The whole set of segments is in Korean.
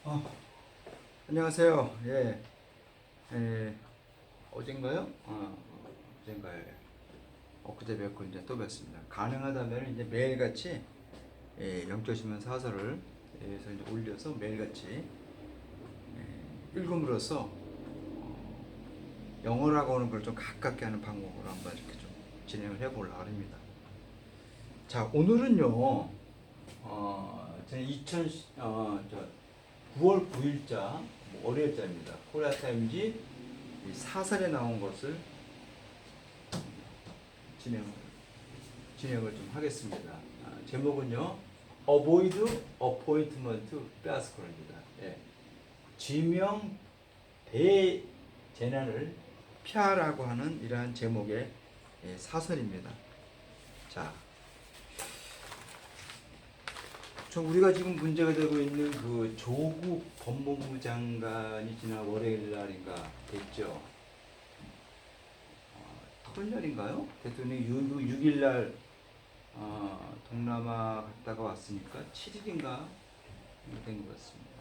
어, 안녕하세요. 어젠가요? 어젠가요? 엊그제 뵙고 이제 또 뵙습니다. 가능하다면 이제 매일같이 영적시면 사설을 해서 이제 올려서 매일같이 읽음으로써 영어라고 하는 걸 좀 가깝게 하는 방법으로 한번 이렇게 좀 진행을 해보려고 합니다. 자, 오늘은요, 저는 9월 9일자 월요일자입니다. 코리아 타임즈 사설에 나온 것을 진행을 좀 하겠습니다. 제목은요, Avoid Appointment Fiasco입니다. 지명 대재난을 피하라고 하는 이러한 제목의 사설입니다. 자, 우리가 지금 문제가 되고 있는 그 조국 법무부 장관이 지난 월요일 날인가 됐죠. 토요일인가요? 대통령이 6일 날 동남아 갔다가 왔으니까 7일인가 된 것 같습니다.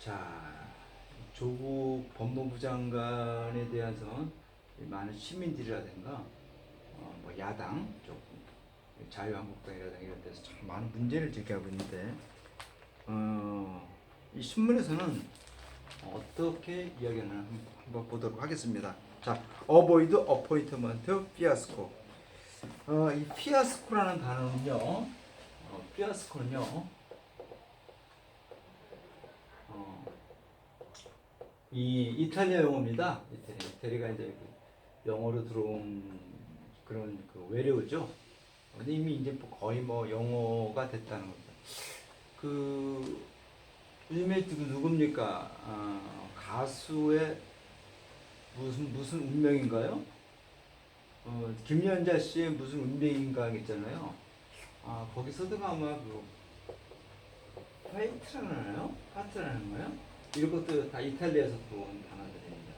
자, 조국 법무부 장관에 대해서 많은 시민들이라든가 뭐 야당 쪽 자유한국당이라든가 이런 데서 참 많은 문제를 제기하고 있는데 이 신문에서는 어떻게 이야기하나 한번 보도록 하겠습니다. 자, Avoid Appointment Fiasco. 이 피아스코라는 단어는요, 피아스코는요, 이 이탈리아 용어입니다. 이태리가 이제 영어로 들어온 그런 그 외래어죠. 이미 이제 거의 뭐 영어가 됐다는 겁니다. 요즘에 누굽니까? 가수의 무슨 운명인가요? 김연자 씨의 무슨 운명인가 있잖아요. 거기서도 아마 파이트라는 하나요? 파트라는 거요? 이런 것도 다 이탈리아에서 들어온 단어들입니다.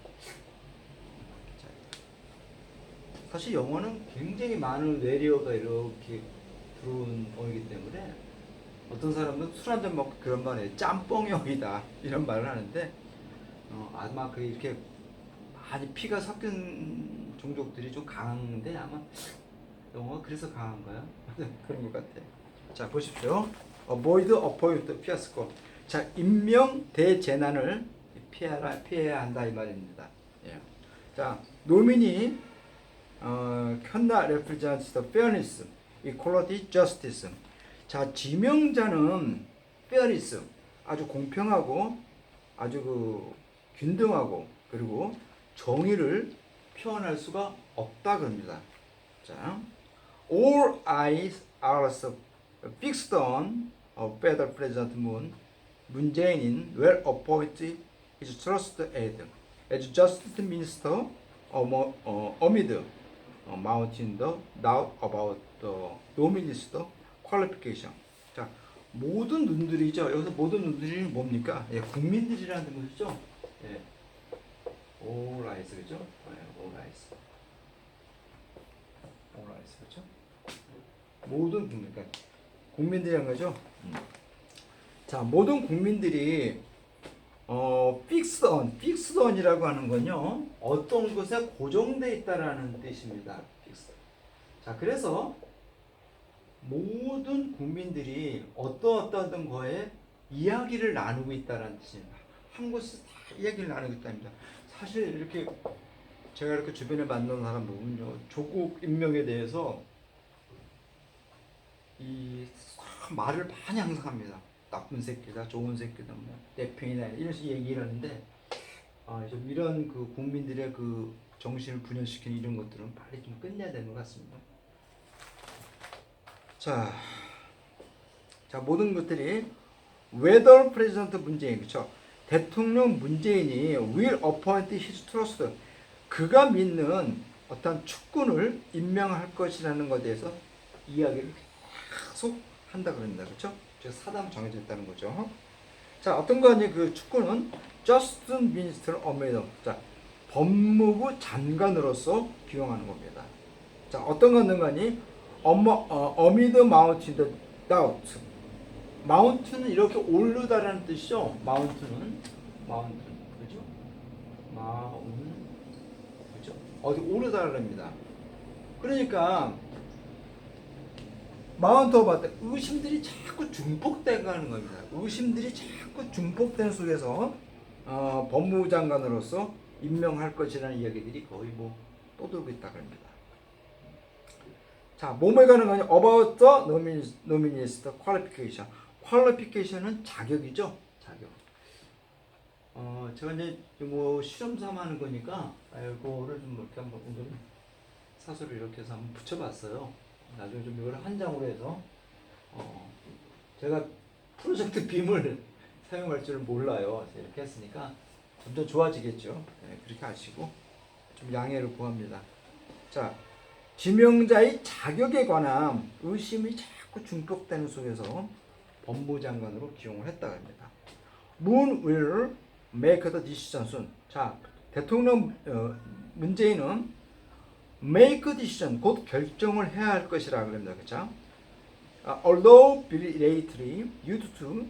사실 영어는 굉장히 많은 외래어가 이렇게 들어온 언어이기 때문에 어떤 사람은 술 한잔 먹고 그런 말에 짬뽕형이다 이런 말을 하는데 아마 이렇게 많이 피가 섞인 종족들이 좀 강한데 아마 영어가 그래서 강한가요? 그런 것 같아요. 자, 보십시오. Avoid Appointment Fiasco. 자, 인명 대재난을 피해야 한다 이 말입니다. 자, 노민이 cannot represent the fairness, equality, justice. 자, 지명자는 fairness, 아주 공평하고 아주 균등하고 그리고 정의를 표현할 수가 없다 그럽니다. 자, all eyes are fixed on Federal President Moon Jae-in will appoint his trusted aide as Justice Minister amid mounting the doubt about the nominee's qualification. 자, 모든 눈들이죠. 여기서 모든 눈들이 뭡니까? 국민들이라는 것이죠. all eyes 그죠? all eyes. all eyes 그죠? 모든 국민, 그러니까 국민들이란 거죠. 자, 모든 국민들이 fixed on이라고 하는 건요, 어떤 것에 고정돼 있다라는 뜻입니다. fixed. 자, 그래서 모든 국민들이 어떤 거에 이야기를 나누고 있다라는 뜻입니다. 한 곳에서 다 이야기를 나누고 있답니다. 사실 이렇게 제가 이렇게 주변에 만난 사람 보면요, 조국 임명에 대해서 이 말을 많이 항상 합니다. 나쁜 새끼다, 좋은 새끼다, 뭐 내팽이다 이런 식으로 얘기를 하는데 좀 이런 그 국민들의 그 정신을 분열시키는 이런 것들은 빨리 좀 끝내야 되는 것 같습니다. 자, 모든 것들이 whether president 문재인, 그렇죠? 대통령 문재인이 will appoint his trust, 그가 믿는 어떤 축군을 임명할 것이라는 것에 대해서 이야기를 계속 한다 그럽니다. 그렇죠? 사담 정해져 있다는 거죠. 자, 어떤 거니 그 축구는 Justice Minister amid, 자, 법무부 장관으로서 기용하는 겁니다. 자, 어떤 거는 거니 amid mounting the doubt, 마운트는 이렇게 오르다라는 뜻이죠. 마운트는 그죠? 그죠? 어디 오르다랍니다. 그러니까 마운트 오브 때 의심들이 자꾸 증폭돼가는 겁니다. 의심들이 자꾸 증폭된 속에서 법무부 장관으로서 임명할 것이라는 이야기들이 거의 뭐 떠돌고 있다 그럽니다. 자, 뭐뭐에 관한 거냐? About the nominee's qualification. qualification은 자격이죠. 자격. 제가 이제 뭐 실험 삼아 하는 거니까 이거를 좀 이렇게 한번 좀 사설을 이렇게 해서 한번 붙여봤어요. 나중에 좀 이걸 한 장으로 해서 제가 프로젝트 빔을 사용할 줄 몰라요. 이렇게 했으니까 점점 좋아지겠죠. 네, 그렇게 하시고 좀 양해를 구합니다. 자, 지명자의 자격에 관한 의심이 자꾸 증폭되는 속에서 법무부 장관으로 기용을 했다고 합니다. Moon will make the decision soon. 자, 대통령 문재인은 make a decision, 곧 결정을 해야 할 것이라고 합니다. 그렇죠? Although belatedly due to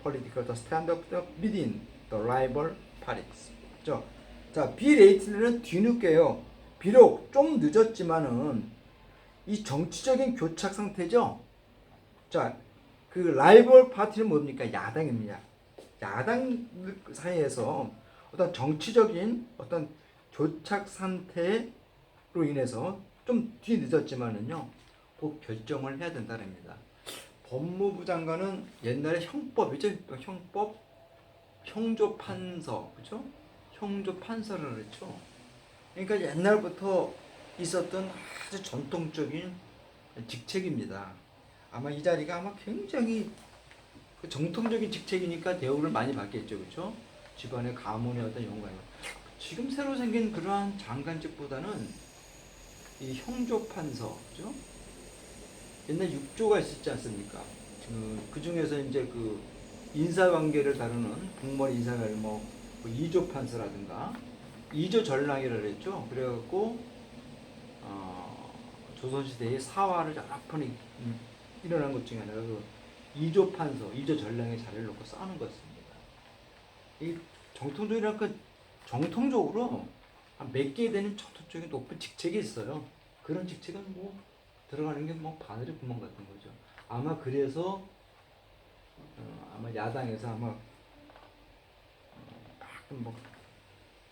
political stand-up within the rival parties. 그렇죠? 자, belatedly는 뒤늦게요. 비록 좀 늦었지만은 이 정치적인 교착 상태죠. 자, 그 라이벌 파티는 뭡니까? 야당입니다. 야당 사이에서 어떤 정치적인 어떤 교착 상태로 인해서 좀 뒤늦었지만은요, 곧 결정을 해야 된다랍니다. 법무부 장관은 옛날에 형법이죠. 형법, 형조판서, 그죠? 형조판서를 그랬죠. 그러니까 옛날부터 있었던 아주 전통적인 직책입니다. 아마 이 자리가 아마 굉장히 정통적인 직책이니까 대우를 많이 받겠죠, 그렇죠? 집안의 가문의 어떤 영광. 지금 새로 생긴 그러한 장관직보다는 이 형조판서, 그죠? 옛날 6조가 있었지 않습니까? 그 중에서 이제 그 인사관계를 다루는 공무원 인사관계 뭐 2조 판서라든가 2조 전랑이라고 했죠. 그래갖고 조선시대의 사화를 여러 번 일어난 것 중에 하나가 그 2조 판서, 2조 전랑의 자리를 놓고 싸우는 것입니다. 이 정통적으로 한 몇 개 되는 전통적인 높은 직책이 있어요. 그런 직책은 뭐 들어가는 게 뭐 바늘의 구멍 같은 거죠. 아마 그래서 아마 야당에서 아마 뭐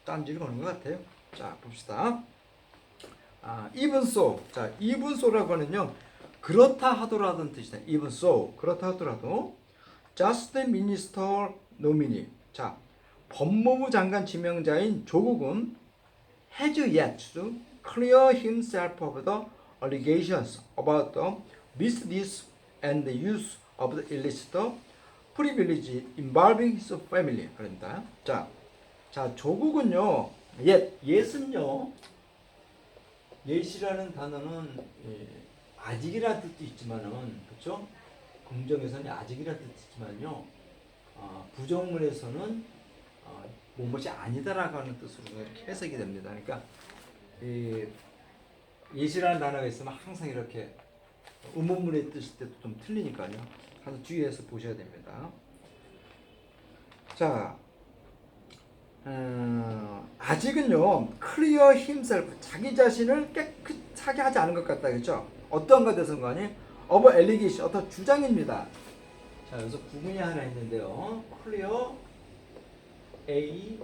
딴지를 거는 것 같아요. 자, 봅시다. even so. 자, even so라고 하는요, 그렇다 하더라는 뜻이다. even so. 그렇다 하더라도 just the minister nominee. 자, 법무부 장관 지명자인 조국은 has yet to clear himself of the allegations about the misdeeds and the use of the illicit privilege involving his family. 그런다. 자, 조국은요, yet은요, yet이라는 단어는 아직이라는 뜻도 있지만은, 그렇죠? 긍정에서는 아직이라는 뜻이 있지만요, 부정문에서는 무엇이 아니다라고 하는 뜻으로 이렇게 해석이 됩니다. 그러니까 yet이라는 단어가 있으면 항상 이렇게 의문문의 뜻일 때도 좀 틀리니까요. 항상 주의해서 보셔야 됩니다. 자, 아직은요, clear himself, 자기 자신을 깨끗하게 하지 않은 것 같다, 그렇죠? 어떤 것에선 간에 of allegation, 어떤 주장입니다. 자, 여기서 구문이 하나 있는데요. clear A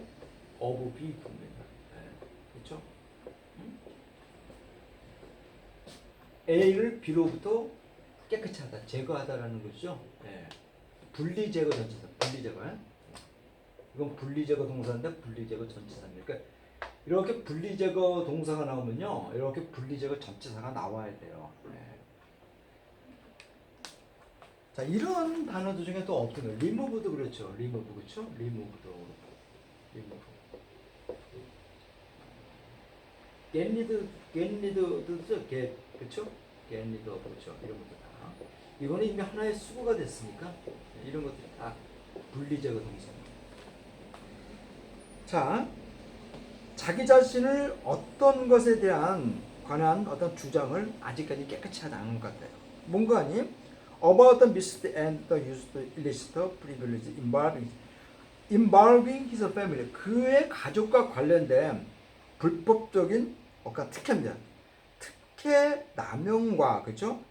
of B 구문입니다. 그렇죠? A를 B로부터 깨끗이 하다, 제거하다라는 것이죠. 분리 제거 전치사, 분리 제거. 이건 분리제거 동사인데 분리제거 전치사입니다. 그러니까 이렇게 분리제거 동사가 나오면요, 이렇게 분리제거 전치사가 나와야 돼요. 자, 이런 단어들 중에 또 어떤 거예요? 리무브도 그렇죠. 리무브, 그렇죠? 리무브도 리무브. 겟리드도 그렇죠? 겟리드, 그렇죠? 이런 것도 다. 이거는 이미 하나의 수거가 됐으니까 이런 것들이 다 분리제거 동사입니다. 자, 자기 자신을 어떤 것에 관한 어떤 주장을 아직까지 깨끗이 하지 않은 것 같아요. 뭔가 아니? about the misuse and the use of illicit privilege involving his family. 그의 가족과 관련된 불법적인 어떤 특혜입니다. 특혜 남용과 그죠?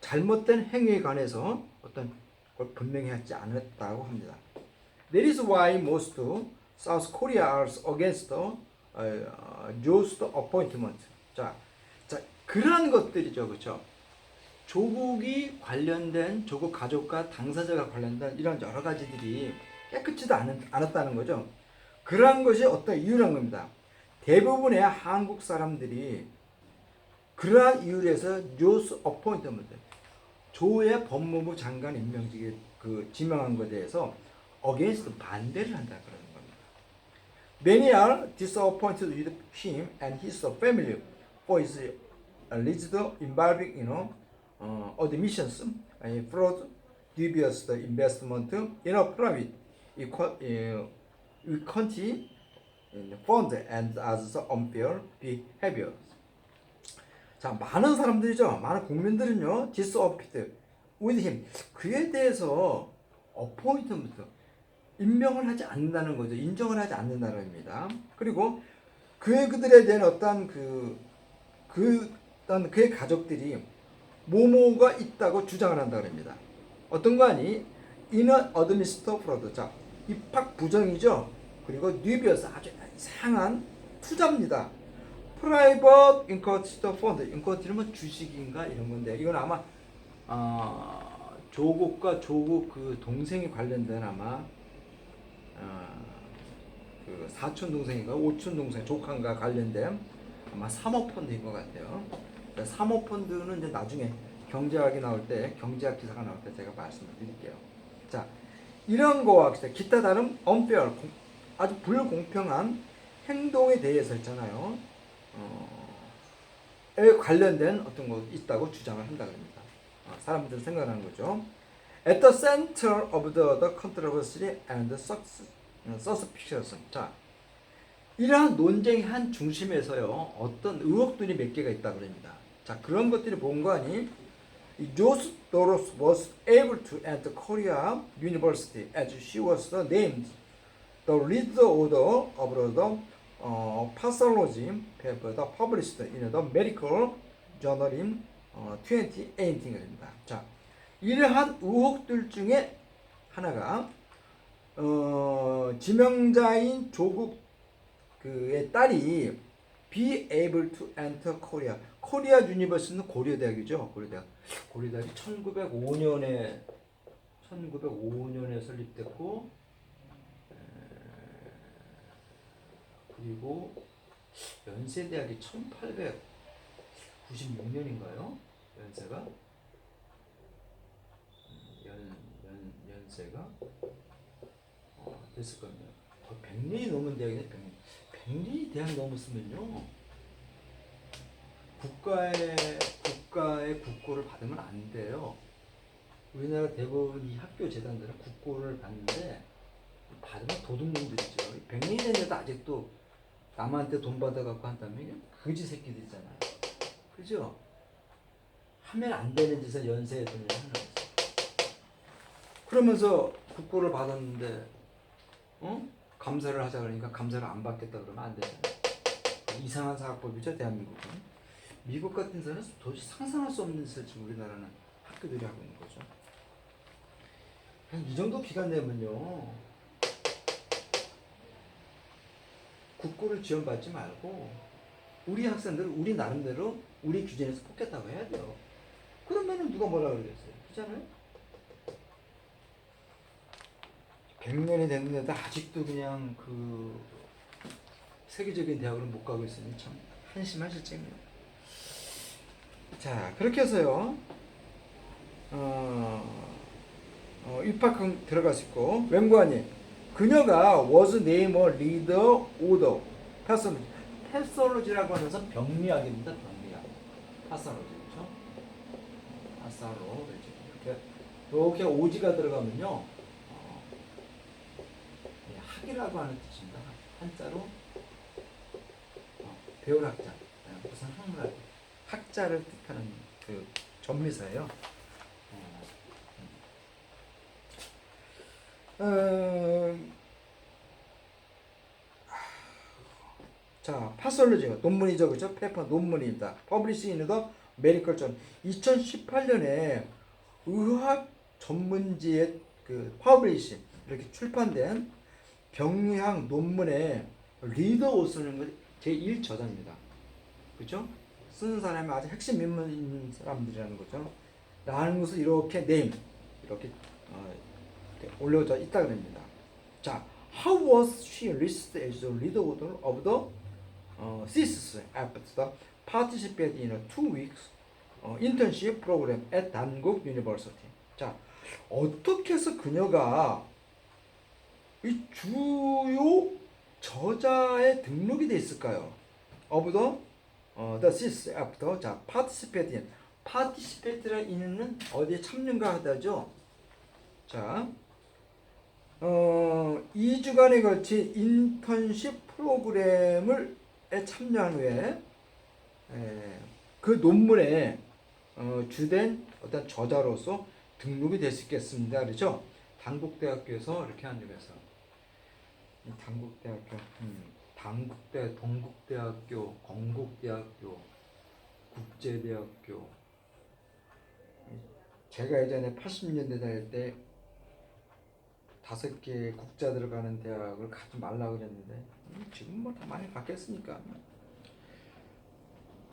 잘못된 행위에 관해서 어떤 걸 분명히 하지 않았다고 합니다. That is why most South Korea are against Joe's appointment. 자, 그러한 것들이죠, 그렇죠? 조국이 관련된 조국 가족과 당사자가 관련된 이런 여러 가지들이 깨끗지도 않았다는 거죠. 그러한 것이 어떤 이유란 겁니다. 대부분의 한국 사람들이 그러한 이유로 해서 Joe's appointment, 조의 법무부 장관 임명직에 지명한 것에 대해서 against 반대를 한다 그러는 겁니다. Many are disappointed with him and his family for his alleged involving admissions, fraud, dubious investment in a private equity fund and as unfair behavior. 자, 많은 사람들이죠. 많은 국민들은요, disappointed with him. 그에 대해서 appointment, 임명을 하지 않는다는 거죠. 인정을 하지 않는다는 겁니다. 그리고 그들에 대한 어떤 그의 가족들이 모모가 있다고 주장을 한다고 합니다. 어떤 거 아니? 인원 어드미스터 프로드. 자, 입학 부정이죠. 그리고 뉴비어스 아주 이상한 투자입니다. 프라이버트 인커티더 펀드. 인커티는 주식인가 이런 건데 이건 아마 조국과 조국 그 동생이 관련된 아마 그 사촌 동생인가 오촌 동생 조카인가 관련된 아마 사모펀드인 것 같아요. 사모펀드는 이제 나중에 경제학이 나올 때 경제학 기사가 나올 때 제가 말씀을 드릴게요. 자, 이런 거와 기타 다른 unfair, 아주 불공평한 행동에 대해서 있잖아요. 에 관련된 어떤 거 있다고 주장을 한다 그럽니다. 사람들은 생각하는 거죠. At the center of the controversy and suspicion. 자, 이러한 논쟁의 한 중심에서요, 어떤 의혹들이 몇 개가 있다 그럽니다. 자, 그런 것들이 본 거 아니? Jose Doros was able to enter Korea University as she was named the lead author of the pathology paper published in the medical journal in 2018입니다. 자, 이러한 의혹들 중에 하나가 지명자인 조국 그의 딸이 be able to enter Korea. 코리아 유니버시티는 고려대학이죠. 고려대학이 1905년에 설립됐고 그리고 연세대학이 1896년인가요? 연세가 연세가 됐을 겁니다. 100년이 넘은 대학이네. 100년이 대학 넘었으면요, 국가의 국고를 받으면 안 돼요. 우리나라 대부분 이 학교 재단들은 국고를 받는데 받으면 도둑놈들이죠. 100년이 됐는데도 아직도 남한테 돈 받아갖고 한다면 그지 새끼들이잖아요. 그죠? 하면 안 되는 짓을 연세에 돈을 하는 거죠. 그러면서 국고를 받았는데 감사를 하자 그러니까 감사를 안 받겠다 그러면 안 되잖아요. 이상한 사학법이죠, 대한민국은. 미국 같은 데는 도저히 상상할 수 없는 짓을 지금 우리나라는 학교들이 하고 있는 거죠. 그냥 이 정도 기간 내면요, 국고를 지원받지 말고 우리 학생들을 우리 나름대로 우리 규정에서 뽑겠다고 해야 돼요. 그러면은 누가 뭐라 그러겠어요? 그렇잖아요? 100년이 됐는데도 아직도 그냥 그 세계적인 대학으로 못 가고 있으니 참 한심한 실정입니다. 자, 그렇게 해서요, 입학 들어갔었고, 웬관이 그녀가 was named a leader order 패솔로지라고 하면서 병리학입니다. 병리학. 파솔로지, 그렇죠? 파솔로지. 이렇게 오지가 들어가면요, 학이라고 하는 뜻입니다. 한자로 배울 학자, 무슨 학문학, 학자를 뜻하는 그 전미사예요. 어, 자, 파솔로지 논문이죠, 그죠? 페이퍼 논문입니다. 퍼블리시 인더 메디컬 전 2018년에 의학 전문지의 그 퍼블리시 이렇게 출판된 병리학 논문의 리더 오 쓰는 것 제1저자입니다. 그죠? 쓰는 사람이 아주 핵심 인물 있는 사람들이라는 거죠. 라는 것을 이렇게 이렇게 올려져 있다 그럽니다. 자, how was she listed as the leader author of the thesis after participate in a 2 weeks internship program at 단국 University. 자, 어떻게 해서 그녀가 이 주요 저자에 등록이 돼 있을까요? of the thesis after 자, participate in participate라는 인은 어디에 참여가 하다죠? 자, 2주간에 걸친 인턴십 프로그램을 참여한 후에 그 논문에 주된 어떤 저자로서 등록이 될 수 있겠습니다. 그렇죠? 단국대학교에서 이렇게 한입해서 단국대학교, 단국대, 동국대학교, 건국대학교, 국제대학교. 제가 예전에 80년대 다닐 때 5개 국자 들어가는 대학을 가지 말라고 그랬는데 지금 뭐 다 많이 바뀌었으니까.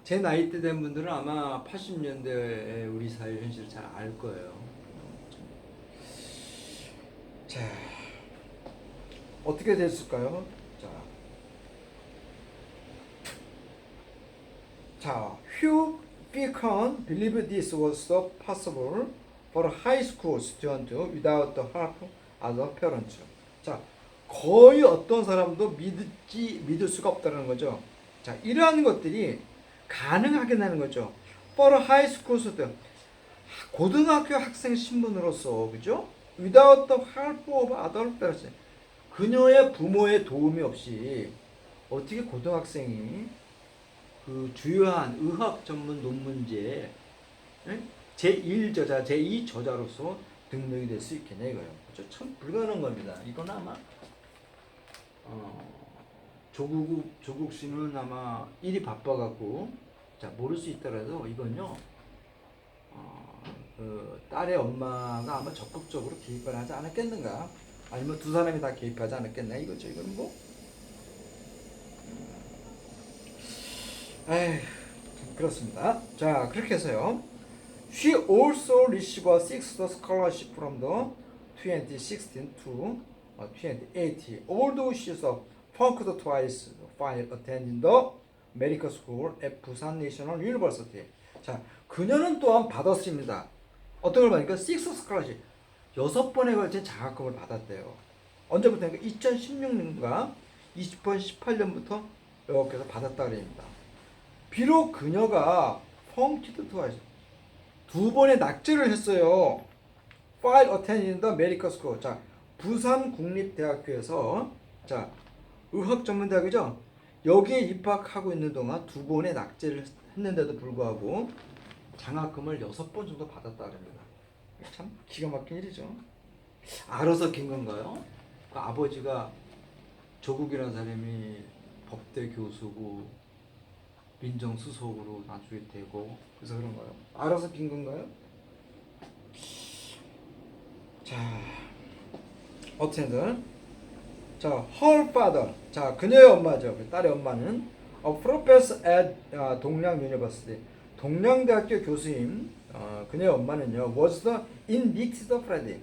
제 나이 때 된 분들은 아마 80년대의 우리 사회 현실을 잘 알 거예요. 자, 어떻게 됐을까요? 자, Hugh Beacon believed this was so possible for a high school student without the help of the parents. 자, 거의 어떤 사람도 믿을 수가 없다는 거죠. 자, 이러한 것들이 가능하게 되는 거죠. For a high school student, 고등학교 학생 신분으로서, 그죠? Without the help of other parents, 그녀의 부모의 도움이 없이 어떻게 고등학생이 그 주요한 의학 전문 논문지에 제1저자, 제2저자로서 등록이 될 수 있겠냐 이거예요. 그렇죠? 참 불가능한 겁니다. 이건 아마 조국 씨는 아마 일이 바빠갖고 자 모를 수 있더라도 이건요 그 딸의 엄마가 아마 적극적으로 개입을 하지 않았겠는가, 아니면 두 사람이 다 개입하지 않았겠나 이거죠. 이거는 뭐 에휴, 그렇습니다. 자, 그렇게 해서요. She also received a sixth scholarship from the 2016 to 2018. Although she funked twice while attending the medical school at Busan National University. 자, 그녀는 또한 받았습니다. 어떤 걸 받으니까 sixth scholarship 6번에 걸친 장학금을 받았대요. 언제부터인가? 2016년과 2018년부터 여기서 받았다 그럽니다. 비록 그녀가 펑키드 트와이스 2번의 낙제를 했어요. While attending the medical school. 자, 부산 국립대학교에서 자, 의학 전문대학이죠. 여기에 입학하고 있는 동안 2번의 낙제를 했는데도 불구하고 장학금을 6번 정도 받았다 그럽니다. 참 기가 막힌 일이죠. 알아서 긴 건가요? 그 아버지가 조국이라는 사람이 법대 교수고 민정수석으로 나중에 되고 그래서 그런가요? 알아서 빈 건가요? 자, 어쨌든 자, her father, 자 그녀의 엄마죠. 그 딸의 엄마는 a professor at 동양 University, 동양대학교 교수임. 그녀의 엄마는요 was the indicted Friday,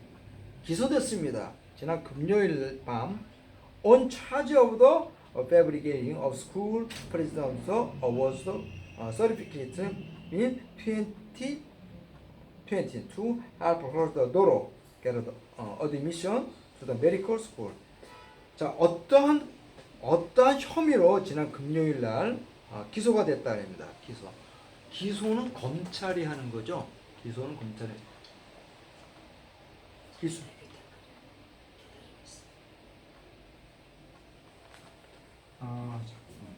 기소됐습니다. 지난 금요일 밤 on charge of the fabricating of school president's awards certificate in 2020 to help her daughter get admission to the medical school. 자, 어떠한 혐의로 지난 금요일 날 기소가 됐다랍니다. 기소는 검찰이 하는 거죠. 기소는 검찰이. 기소. 아, 잠깐만.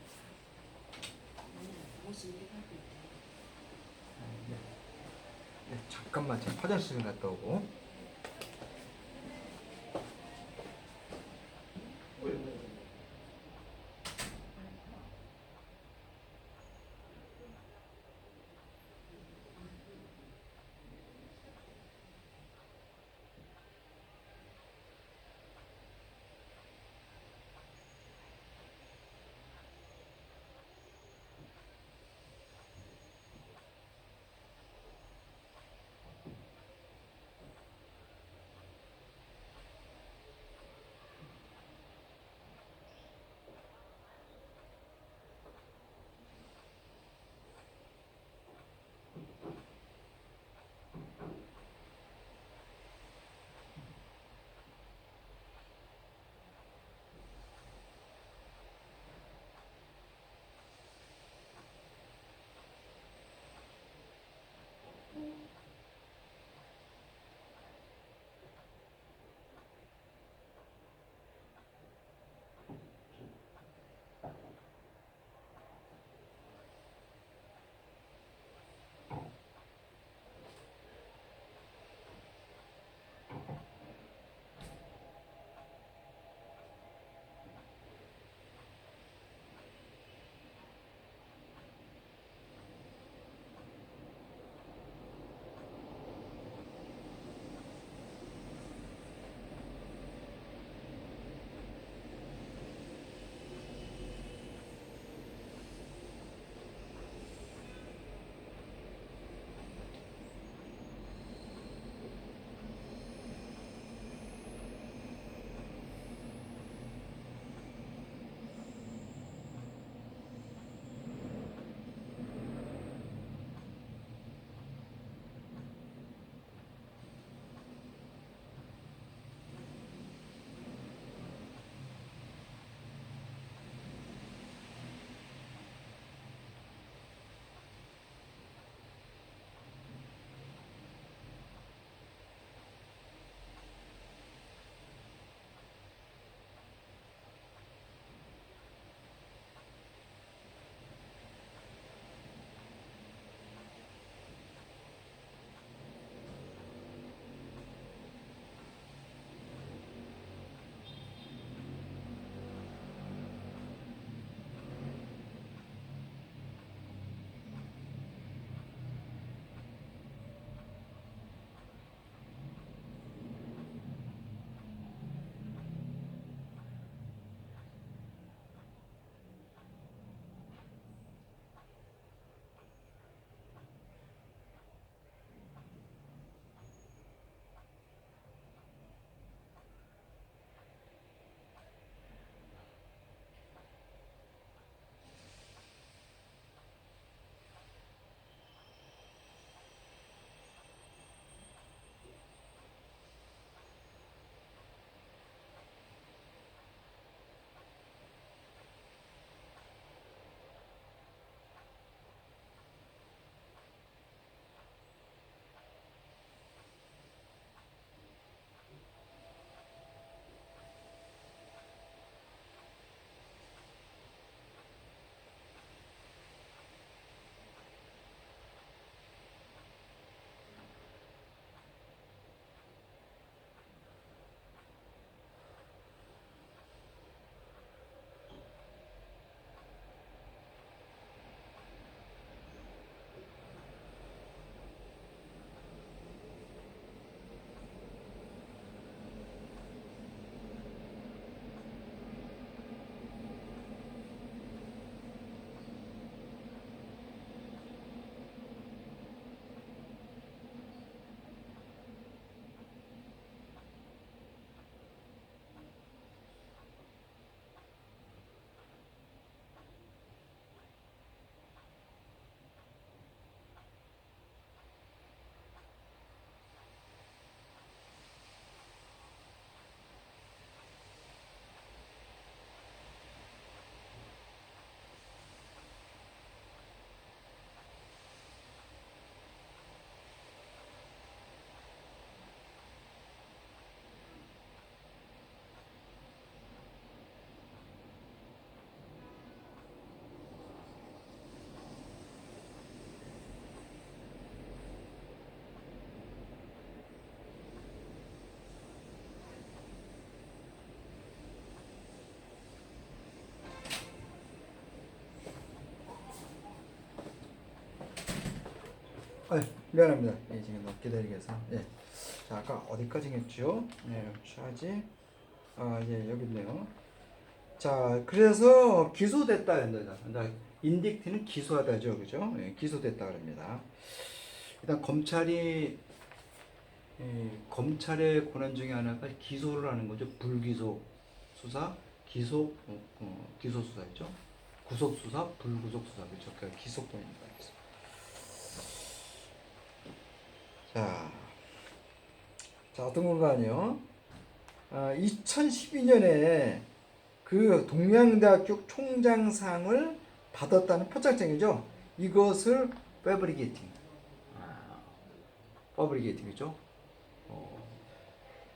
네, 잠깐만 제가 화장실 갔다 오고. 미안합니다. 예, 지금 너무 기다리게 해서. 예. 자, 아까 어디까지 했죠? 네, 차지. 예, 여기 있네요. 자, 그래서 기소됐다 한다. 인딕트는 기소하다죠, 그죠? 예, 기소됐다 그럽니다. 일단 검찰의 권한 중에 하나가 기소를 하는 거죠. 불기소 수사, 기소 수사죠. 구속 수사, 불구속 수사, 그렇죠. 그 기소권입니다. 자, 어떤 건가요? 2012년에 그 동양대학교 총장상을 받았다는 표창장이죠. 이것을 패브리게이팅이죠.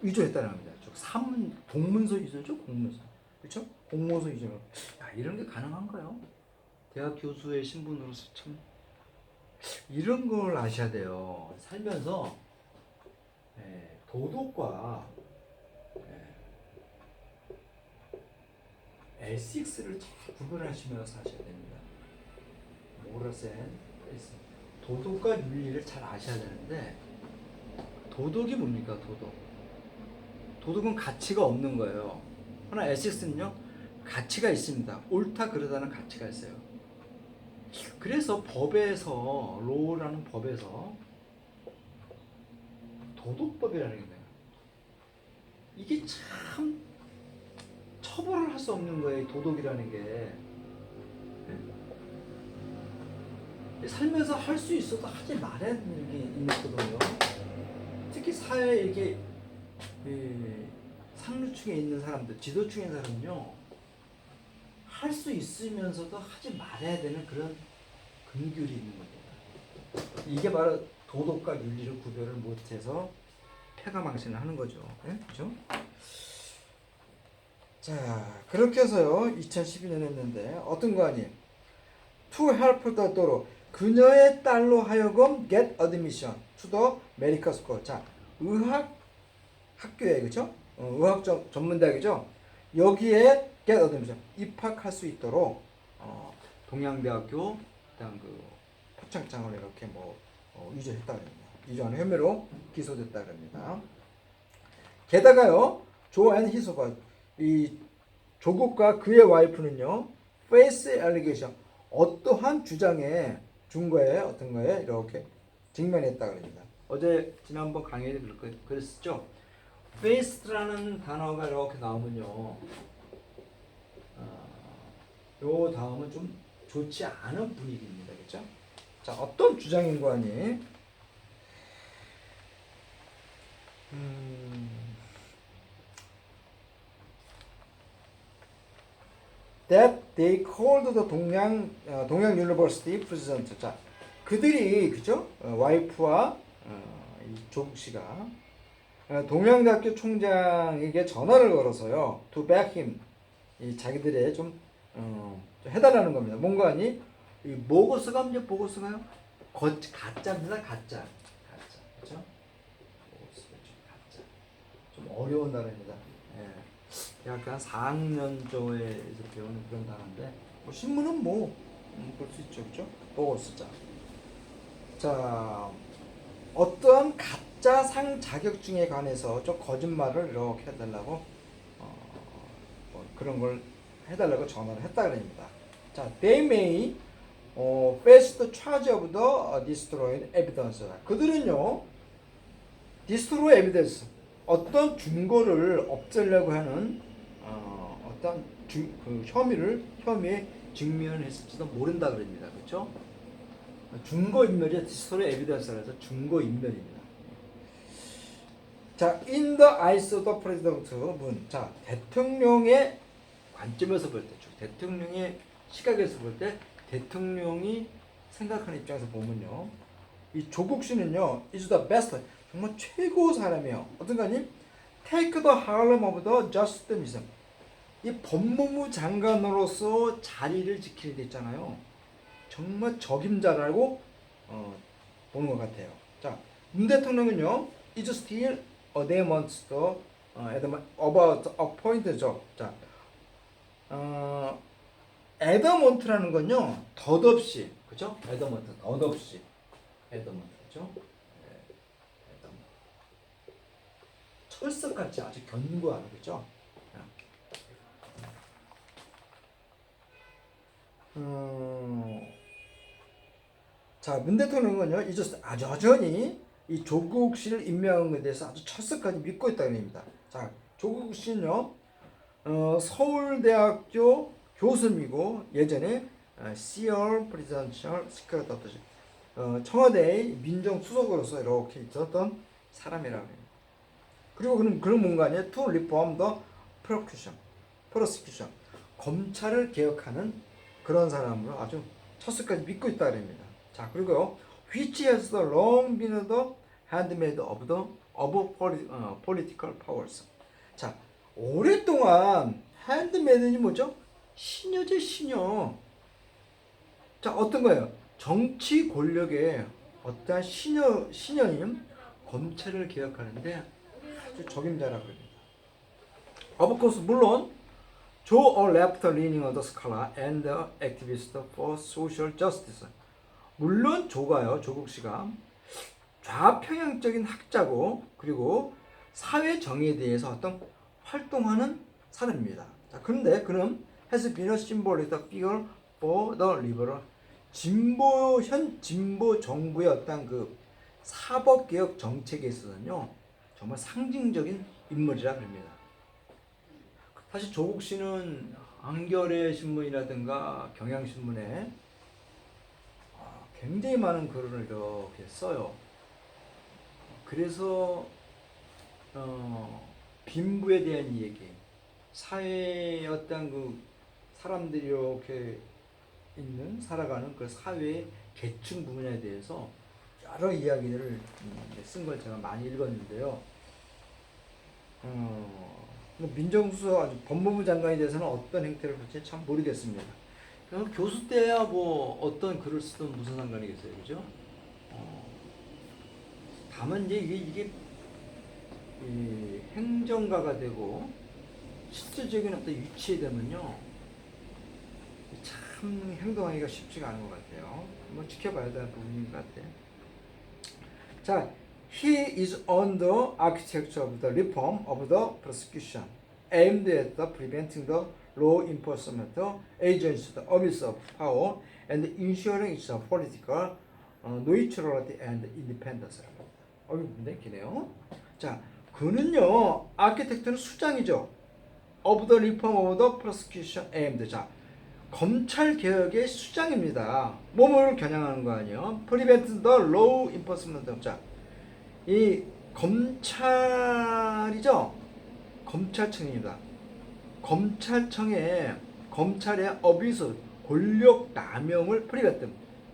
위조했다는 겁니다. 공문서 위조죠, 공문서. 그렇죠? 공문서 위조. 이런 게 가능한가요? 대학 교수의 신분으로서 참 이런 걸 아셔야 돼요. 살면서 도덕과 에식스를 잘 구분하시면서 사셔야 됩니다. 모라센, 도덕과 윤리를 잘 아셔야 되는데 도덕이 뭡니까? 도덕은 가치가 없는 거예요. 그러나 에식스는요 가치가 있습니다. 옳다 그러다는 가치가 있어요. 그래서 로라는 법에서 도덕법이라는 게 있어요. 이게 참 처벌을 할 수 없는 거예요. 도덕이라는 게. 살면서 할 수 있어도 하지 말아야 되는 게 있거든요. 특히 사회에 이렇게 상류층에 있는 사람들, 지도층에 있는 사람은요, 할 수 있으면서도 하지 말아야 되는 그런 금귤이 있는 겁니다. 이게 바로 도덕과 윤리를 구별을 못해서 패가망신을 하는 거죠. 그렇죠? 자, 그렇게 해서요, 2012년 했는데, 어떤 거 아니에요? To help the daughter. 그녀의 딸로 하여금 get admission to the medical school. 자, 의학 학교에, 그죠? 의학 전문대학이죠? 여기에 get admission. 입학할 수 있도록, 동양대학교, 일단 표창장을 이렇게 위조했다 그럽니다. 위조하는 혐의로 기소됐다 그럽니다. 게다가요, 조앤 히소가, 이 조국과 그의 와이프는요, face allegation, 어떠한 주장에 증거에 어떤 거에 이렇게 직면했다 그럽니다. 지난번 강의에 그랬었죠. face라는 단어가 이렇게 나오면요, 요 다음은 좀 좋지 않은 분위기입니다. 그렇죠? 자, 어떤 주장인 거 아니? That they called the 동양 University president. 자, 그들이 그죠? 와이프와 이 조국 씨가 동양대학교 총장에게 전화를 걸어서요. To back him. 이 자기들의 좀 해달라는 겁니다. 뭔가 아니? 이 보고서가 이제 보고서가요? 가짜입니다. 가짜. 그렇죠? 보고서가 좀 가짜. 좀 어려운 단어입니다. 예. 대학교 한 4학년 조에서 배우는 그런 단어인데 신문은 볼 수 있죠, 그렇죠? 보고서자. 자, 어떠한 가짜 상 자격증에 관해서 좀 거짓말을 이렇게 해달라고 그런 걸 해달라고 전화를 했다 그럽니다. 자, they may face the charge of the destroyed evidence. 그들은요, destroy evidence, 어떤 증거를 없애려고 하는 어떤 혐의에 직면했을지도 모른다 그럽니다. 그렇죠? 증거인멸이 destroy evidence라 해서 증거인멸입니다. 자, in the eyes of the president 문. 자, 대통령의 관점에서 볼 때, 대통령의 시각에서 볼 때, 대통령이 생각하는 입장에서 보면요, 이 조국 씨는요, is the best, 정말 최고 사람이에요. 어떤가니? Take the Harlem of the justice. 이 법무부 장관으로서 자리를 지키게 됐잖아요. 정말 적임자라고 보는 것 같아요. 자, 문 대통령은요, is still adamant about appointed job. 자, adamant라는 건요, 덧없이, 그죠? adamant, 덧없이, adamant죠. 그죠? 철석같이 아주 견고하다, 그죠? 자, 문 대통령은요, 여전히 이 조국 씨를 임명한 것에 대해서 아주 철석까지 믿고 있다는 겁니다. 자, 조국 씨는요, 서울대학교 교수이고 예전에 Senior Presidential Secretary, 청와대의 민정수석으로서 이렇게 있었던 사람이라고 합니다. 그리고 그런 뭔가 아니에요? To reform the prosecution. 검찰을 개혁하는 그런 사람으로 아주 철석까지 믿고 있다 그럽니다. 자, 그리고 which has long been the handmaid of political powers. 자, 오랫동안 핸드메이드니 뭐죠? 시녀죠, 시녀. 자, 어떤 거예요? 정치 권력의 어떠한 시녀인 검찰을 개혁하는데 아주 적임자라고 합니다. Of course, 물론 Joe a left-leaning scholar and activist for social justice. 물론 조국 씨가 좌평양적인 학자고 그리고 사회 정의에 대해서 어떤 활동하는 사람입니다. 자, 그런데 그는 has been a symbolic figure for the liberal 현 진보 정부의 어떤 그 사법개혁 정책에 있어서는요 정말 상징적인 인물이라 합니다. 사실 조국 씨는 한겨레 신문이라든가 경향신문에 굉장히 많은 글을 이렇게 써요. 그래서 빈부에 대한 얘기, 사회의 어떤 그 사람들이 이렇게 살아가는 그 사회의 계층 부분에 대해서 여러 이야기들을 쓴 걸 제가 많이 읽었는데요. 민정수석 법무부 장관에 대해서는 어떤 행태를 볼지 참 모르겠습니다. 교수 때야 뭐 어떤 글을 쓰든 무슨 상관이겠어요, 그죠? 다만 이제 이게 행정가가 되고 실질적인 어떤 위치에 되면요, 참 행동하기가 쉽지가 않은 것 같아요. 한번 지켜봐야 되는 부분인 것 같아요. 자, he is on the architecture of the reform of the prosecution, aimed at the preventing the law enforcement agencies the abuse of power and ensuring its political neutrality and independence. 문제 기네요. 자, 그는요, 아키텍트는 수장이죠. of the reform of the prosecution aimed. 자, 검찰 개혁의 수장입니다. 뭐를 겨냥하는 거 아니에요? prevent the law enforcement. 자, 이 검찰이죠. 검찰청입니다. 검찰청에 검찰의 어비스 권력 남용을 프리벤트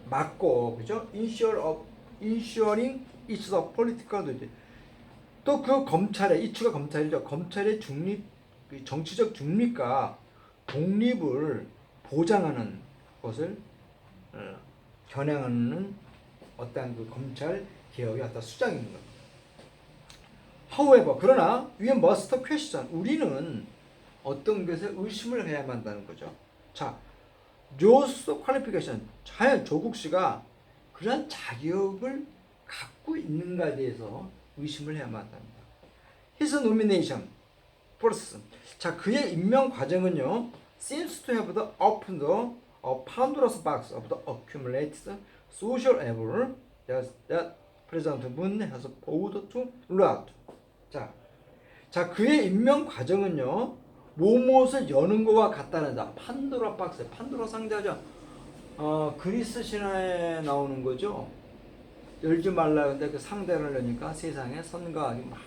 막고 그죠? ensuring its political duty. 또 그 검찰의 이추가 검찰이죠. 검찰의 정치적 중립과 독립을 보장하는 것을 겨냥하는 어떠한 그 검찰 개혁의 어떤 수장인 겁니다. However, 그러나 we must question. 우리는 어떤 것에 의심을 해야만 한다는 거죠. 자, Joe's qualification. 과연 조국 씨가 그러한 자격을 갖고 있는가에 대해서 의심을 해야만 한답니다. His nomination. First. 자, 그의 임명 과정은요, seems to have opened a Pandora's box of the accumulated social evil that President Moon has vowed to rule out. 자, 그의 임명 과정은요, 무엇을 여는 것과 같다는 자, 판도라 박스, 판도라 상자죠. 그리스 신화에 나오는 거죠. 열지 말라 근데 그 상자를 여니까 세상에 선과 악이 막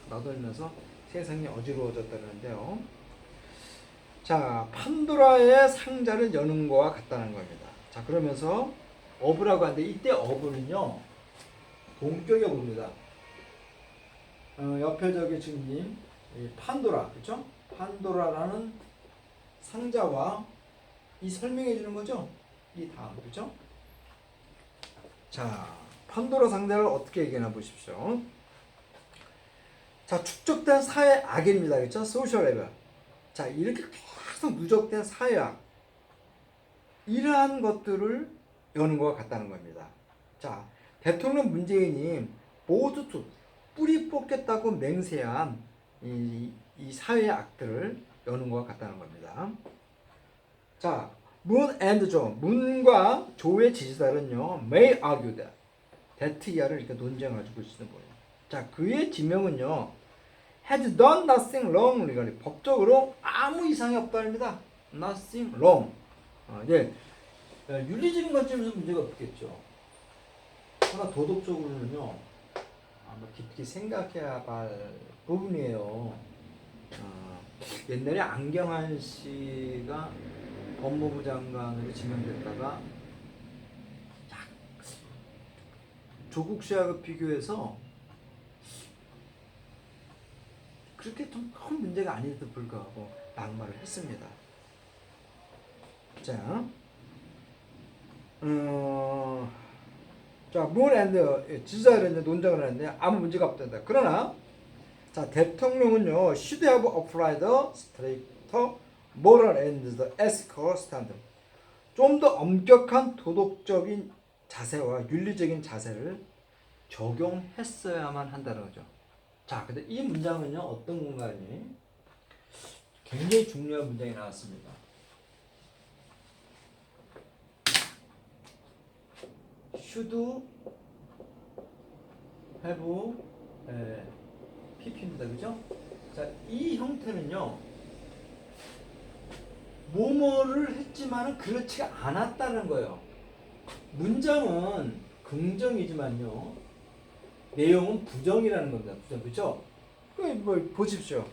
나돌면서 세상이 어지러워졌다는데요. 자, 판도라의 상자를 여는 것과 같다는 겁니다. 자, 그러면서 어부라고 하는데 이때 어부는요, 동격의 어부입니다. 옆에 저기 지금 판도라, 그렇죠? 판도라라는 상자와 이 설명해 주는 거죠. 이 다음, 그렇죠? 자, 판도라 상자를 어떻게 얘기하나 보십시오. 자, 축적된 사회 악입니다, 그렇죠? 소셜 레벨. 자, 이렇게 계속 누적된 사회악, 이러한 것들을 여는 것과 같다는 겁니다. 자, 대통령 문재인이 모두 뿌리 뽑겠다고 맹세한 이 사회의 악들을 여는 것 같다는 겁니다. 자, 문 and 조, 문과 조의 지지자는요, may argue that, that 이하를 이렇게 논쟁해가지고 있는 거예요. 자, 그의 지명은요, has done nothing wrong legally, 법적으로 아무 이상이 없다입니다. nothing wrong. 예, 윤리적인 관점에서 문제가 없겠죠. 그러나 도덕적으로는요, 아마 깊이 생각해야 할 부분이에요. 옛날에 안경환 씨가 법무부 장관으로 지명됐다가 조국 씨하고 비교해서 그렇게 좀 큰 문제가 아닌데도 불구하고 낙마를 했습니다. 자, 문 앤드 지지자들은 논쟁을 하는데 아무 문제가 없단다. 그러나 자, 대통령은요, should have applied the stricter moral and the ethical standard. 좀 더 엄격한 도덕적인 자세와 윤리적인 자세를 적용했어야만 한다는 거죠. 자, 근데 이 문장은요, 어떤 공간이 굉장히 중요한 문장이 나왔습니다. should have PP입니다. 그죠? 자, 이 형태는요, 뭐뭐를 했지만은 그렇지가 않았다는 거예요. 문장은 긍정이지만요, 내용은 부정이라는 겁니다. 부정, 그죠? 뭐 보십시오.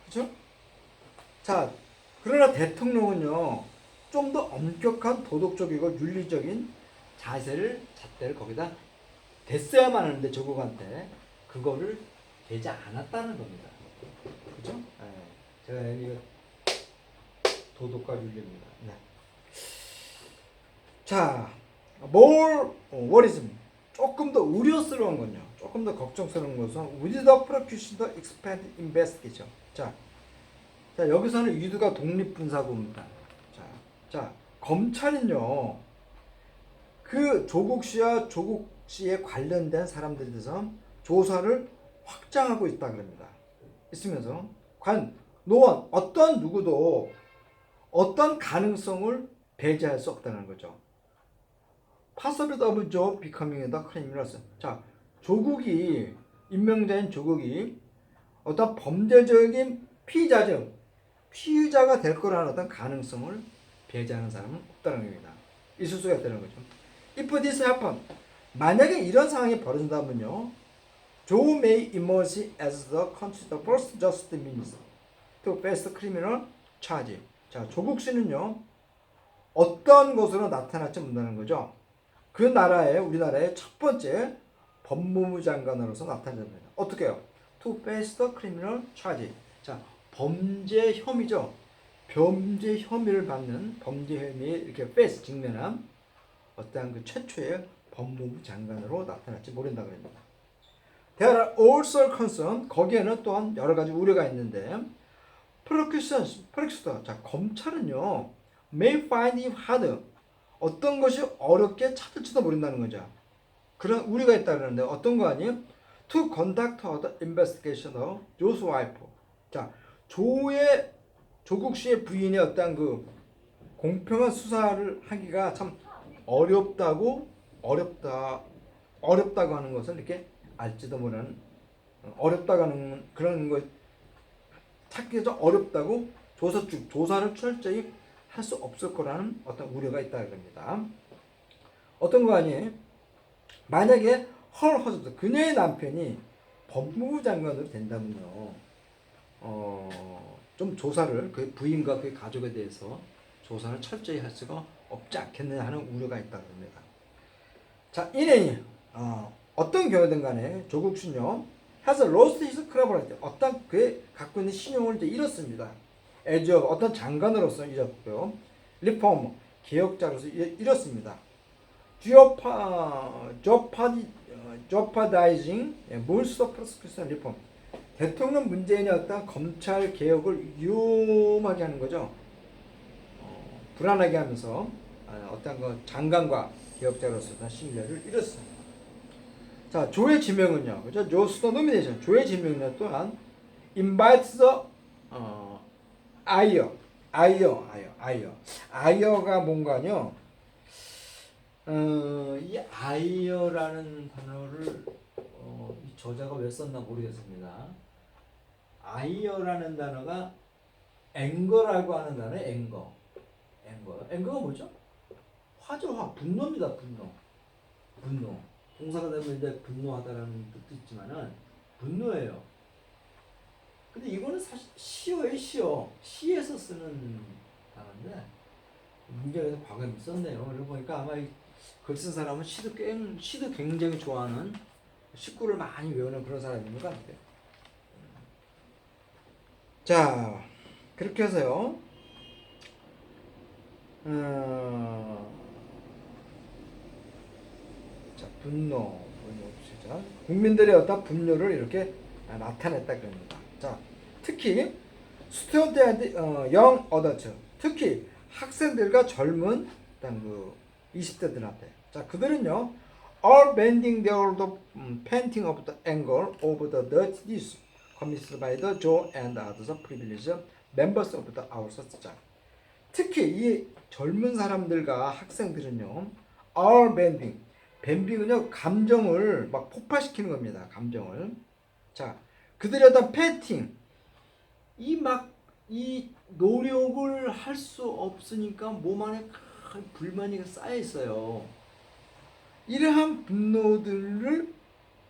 그죠? 자, 그러나 대통령은요, 좀 더 엄격한 도덕적이고 윤리적인 잣대를 거기다 댔어야만 하는데 조국한테 그거를 되지 않았다는 겁니다. 그죠? 네. 제가 이거 도덕과 윤리입니다. 네. 자, 조금 더 우려스러운 건요. 조금 더 걱정스러운 것은 with the prosecution expand investigation. 자, 여기서는 위드가 독립분사구입니다. 자, 검찰은요, 그 조국 씨와 조국 씨에 관련된 사람들에 대해서 조사를 확장하고 있다 그럽니다. 있으면서 과연 노원 어떤 누구도 어떤 가능성을 배제할 수 없다는 거죠. Possibility of Joe becoming the criminals. 자, 조국이 임명된 조국이 어떤 범죄적인 피의자가 될 거라는 어떤 가능성을 배제하는 사람은 없다는 겁니다. 있을 수가 있다는 거죠. If this happen, 만약에 이런 상황이 벌어진다면요, Joe may emerge as the country's first just means to face criminal charge. 자, 조국 씨는요, 어떤 것으로 나타날지 모른다는 거죠. 그 나라의 우리나라의 첫 번째 법무부 장관으로서 나타납니다. 어떻게 해요? To face the criminal charge. 자, 범죄 혐의죠. 범죄 혐의를 받는 범죄 혐의에 이렇게 face 직면한 어떠한 그 최초의 법무부 장관으로 나타날지 모른다 그럽니다. There are also concern. 거기에는 또한 여러 가지 우려가 있는데, prosecutor. 자, 검찰은요, may find it hard. 어떤 것이 어렵게 찾을지도 모른다는 거죠. 그런 우려가 있다 그러는데 어떤 거 아니에요? To conduct the investigation of Joe's wife. 자, 조국 씨의 부인의 어떤 그 공평한 수사를 하기가 참 어렵다고 하는 것을 이렇게 알지도 모르는, 어렵다고 하는 그런 거 찾기가 좀 어렵다고 조사를 철저히 할 수 없을 거라는 어떤 우려가 있다 그럽니다. 어떤 거 아니에요? 만약에 그녀의 남편이 법무부 장관으로 된다면요, 좀 조사를 그 부인과 그 가족에 대해서 조사를 철저히 할 수가 없지 않겠느냐 하는 우려가 있다 그럽니다. 자, 이내 어떤 경우든 간에 조국 씨는요, has lost his credibility. 어떤 그의 갖고 있는 신용을 이제 잃었습니다. as 어떤 장관으로서 잃었고요. 리폼 개혁자로서 잃었습니다. jeopardizing most of prosecution reform. 대통령 문재인의 어떤 검찰 개혁을 위험하게 하는 거죠. 불안하게 하면서 어떤 그 장관과 기업자로서 신뢰를 잃었습니다. 자, 조의 지명은요, 그죠? 조스터 노미네이션. 조의 지명은 또한 invites the 아이어가 뭔가요? 이 아이어라는 단어를 이 저자가 왜 썼나 모르겠습니다. 아이어라는 단어가 앵거라고 하는 단어예요. 앵거가 뭐죠? 화죠. 분노입니다. 분노. 동사가 되면 이제 분노하다라는 뜻도 있지만은 분노예요. 근데 이거는 사실 시어예요. 시에서 쓰는 단어인데 문제에서 과거에 썼네요. 그러고 보니까 아마 글 쓴 사람은 시도 굉장히 좋아하는, 식구를 많이 외우는 그런 사람인 것 같아요. 자, 그렇게 해서요. 자, 분노. 국민들의 어떤 분노를 이렇게 나타냈다 그럽니다. 자, 특히 스튜던트 앤드 영 어더트, 특히 학생들과 젊은 그 20대들한테. 자, 그들은요, all bending their painting of the anger of the dirty deeds committed by the Joe and others privileged members of the our society. 특히 이 젊은 사람들과 학생들은요, all bending, 밴빙은요, 감정을 막 폭발시키는 겁니다. 감정을. 자, 그들의 어떤 패팅, 이 노력을 할 수 없으니까 몸 안에 큰 불만이 쌓여 있어요. 이러한 분노들을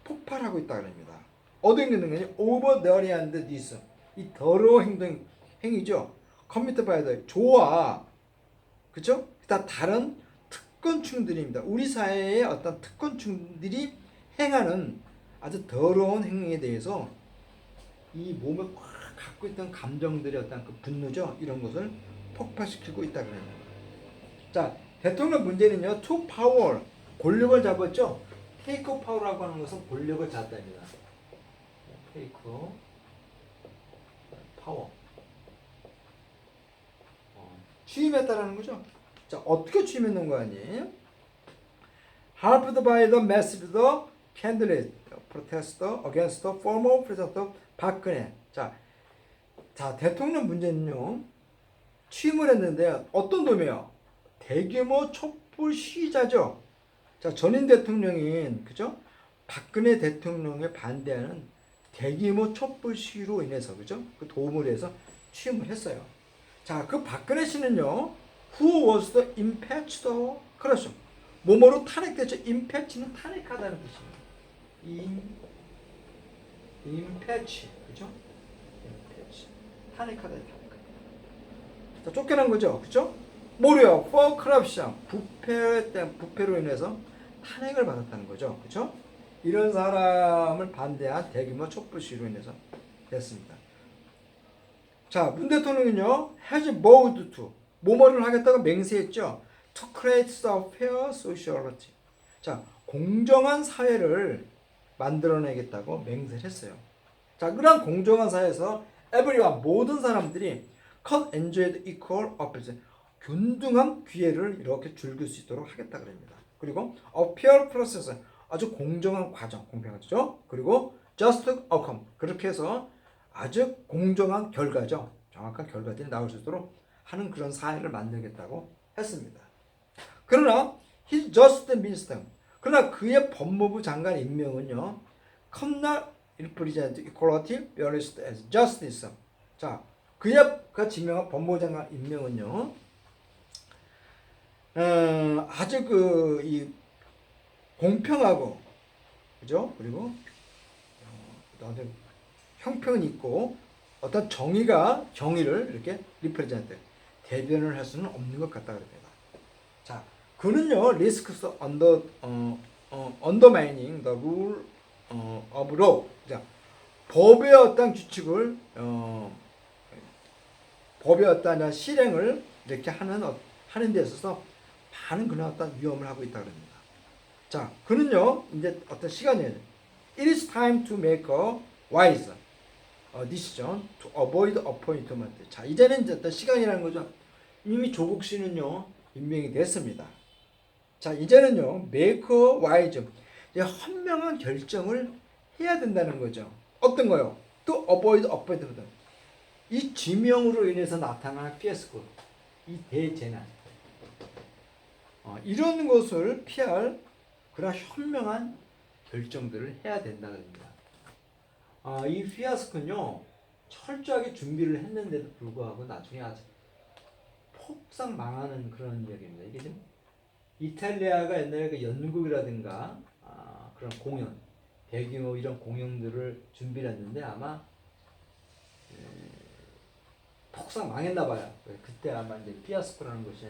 폭발하고 있다 그럽니다. 어디에 있는 거냐? over dirty and this, 이 더러운 행위죠. committed by the 조와, 그죠? 다른 특권층들입니다. 우리 사회의 어떤 특권층들이 행하는 아주 더러운 행위에 대해서 이 몸에 꽉 갖고 있던 감정들의 어떤 그 분노죠. 이런 것을 폭발시키고 있다 그럽니다. 자, 대통령 문제는요, to power, 권력을 잡았죠. take power라고 하는 것은 권력을 잡다입니다. take power, 취임했다라는 거죠. 자, 어떻게 취임했는 거 아니에요? Helped by the massive candidate protest against the former president 박근혜. 자, 대통령 문제는요, 취임을 했는데 어떤 놈이에요? 대규모 촛불 시위자죠. 자, 전임 대통령인, 그죠? 박근혜 대통령에 반대하는 대규모 촛불 시위로 인해서, 그죠? 그 도움을 해서 취임을 했어요. 자, 그 박근혜 씨는요, who was the impeached, 그렇죠. 뭐뭐로 탄핵됐죠. impeach는 탄핵하다는 뜻이에요. impeach, 그죠? impeach, 탄핵하다. 자, 쫓겨난 거죠, 그죠? 뭐래요? for corruption, 부패로 인해서 탄핵을 받았다는 거죠, 그죠? 이런 사람을 반대한 대규모 촛불 시위로 인해서 됐습니다. 자, 문 대통령은요, has vowed to, 뭐뭐를 하겠다고 맹세했죠. to create a fair society. 자, 공정한 사회를 만들어내겠다고 맹세를 했어요. 자, 그런 공정한 사회에서 everyone, 모든 사람들이 can enjoy the equal opportunity, 균등한 기회를 이렇게 즐길 수 있도록 하겠다 그럽니다. 그리고 a fair process, 아주 공정한 과정, 공평하죠. 그리고 just outcome, 그렇게 해서 아주 공정한 결과죠. 정확한 결과들이 나올 수 있도록 하는 그런 사회를 만들겠다고 했습니다. 그러나 his just minister, 그러나 그의 법무부 장관 임명은요, could not represent equality, fairness as justice. 자, 그가 지명한 법무부 장관 임명은요, 아주 이 공평하고, 그죠? 그리고 어떤 형평이 있고 어떤 정의를 이렇게 리프레젠트, 대변을 할 수는 없는 것 같다 그럽니다. 자, 그는요, risks undermining the rule of law. 자, 법의 어떤 규칙을 법의 어떤 실행을 이렇게 하는 데 있어서 많은 그런 어떤 위험을 하고 있다 그럽니다. 자, 그는요, 이제 어떤 시간이에요. It is time to make a wise decision to avoid appointment. 자, 이제는 이제 어떤 시간이라는 거죠. 이미 조국 씨는요, 임명이 됐습니다. 자, 이제는요, make a wise, 이제 현명한 결정을 해야 된다는 거죠. 어떤 거요? 또 avoid offense. 이 지명으로 인해서 나타난 피에스코, 이 대재난, 이런 것을 피할 그런 현명한 결정들을 해야 된다는 겁니다. 이 피아스코는요, 철저하게 준비를 했는데도 불구하고 나중에 아주 폭삭 망하는 그런 이야기입니다. 이게 좀 이탈리아가 옛날에 그 연극이라든가 그런 공연, 대규모 이런 공연들을 준비를 했는데 아마 폭삭 망했나 봐요. 그때 아마 이제 피아스코라는 것이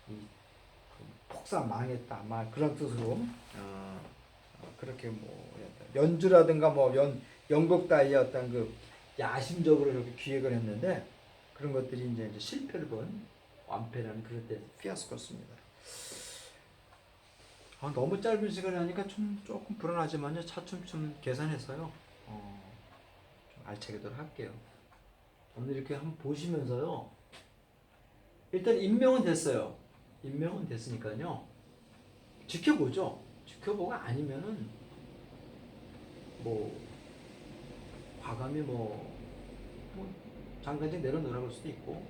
이 폭삭 망했다, 아마 그런 뜻으로 그렇게 뭐 연주라든가 뭐 연극 따위의 어떤 그 야심적으로 이렇게 기획을 했는데 그런 것들이 이제 실패를 본 완패라는 그런 때 피아스코였습니다. 너무 짧은 시간에 하니까 좀 조금 불안하지만요. 차츰 좀 계산해서요. 좀 알차게들 할게요. 오늘 이렇게 한번 보시면서요. 일단 임명은 됐어요. 임명은 됐으니까요. 지켜보죠. 지켜보고 아니면은 뭐 과감히 뭐 장관직 내려놓으라고 할 수도 있고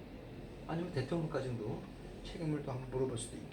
아니면 대통령까지도 책임을 또 한번 물어볼 수도 있겠죠.